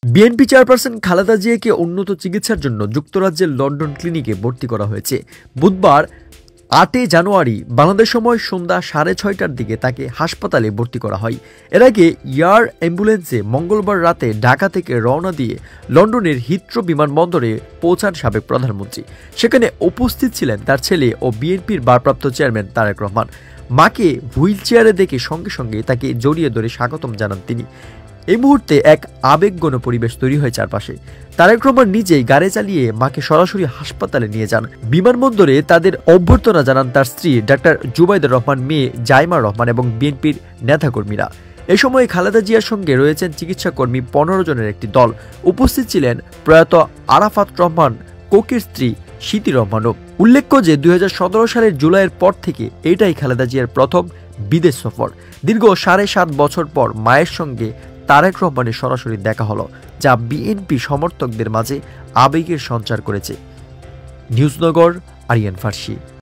BNP chairperson Khaleda জিয়াকে উন্নত চিকিৎসার জন্য যুক্তরাজ্যের লন্ডন ক্লিনিকে ভর্তি করা হয়েছে। বুধবার ৮ জানুয়ারি বাংলাদেশ সময় সন্ধ্যা ৬:৩০টার দিকে তাকে হাসপাতালে ভর্তি করা হয়। এর আগে এয়ার অ্যাম্বুলেন্সে মঙ্গলবার রাতে ঢাকা থেকে রওনা দিয়ে লন্ডনের হিথ্রো বিমানবন্দরে পৌঁছান সাবেক প্রধানমন্ত্রী। সেখানে উপস্থিত ছিলেন তার ছেলে ও বিএনপির ভারপ্রাপ্ত চেয়ারম্যান তারেক রহমান। মাকে হুইল চেয়ারে দেখে সঙ্গে সঙ্গে তাকে জড়িয়ে ধরে স্বাগতম জানান তিনি। এই মুহূর্তে এক আবেগঘন পরিবেশ তৈরি হয় চারপাশে। তারেক রহমান নিজেই গাড়ি চালিয়ে মাকে সরাসরি হাসপাতালে নিয়ে যান। বিমানবন্দরে তাদের অভ্যর্থনা জানান তার স্ত্রী ডাক্তার জুবাইদুর রহমান, মেয়ে জাইমা রহমান এবং বিএনপির নেতাকর্মীরা। এ সময় খালেদা জিয়ার সঙ্গে রয়েছেন চিকিৎসাকর্মী ১৫ জনের একটি দল। উপস্থিত ছিলেন প্রয়াত আরাফাত রহমান কোকের স্ত্রী স্মৃতি রহমানও। উল্লেখ্য যে ২০১৭ সালের জুলাইয়ের পর থেকে এটাই খালেদা জিয়ার প্রথম বিদেশ সফর। দীর্ঘ ৭.৫ বছর পর মায়ের সঙ্গে তারেক রহমানের সরাসরি দেখা হলো, যা বিএনপি সমর্থকদের মাঝে আবেগের সঞ্চার করেছে। নিউজনগর, আরিয়ান ফার্সি।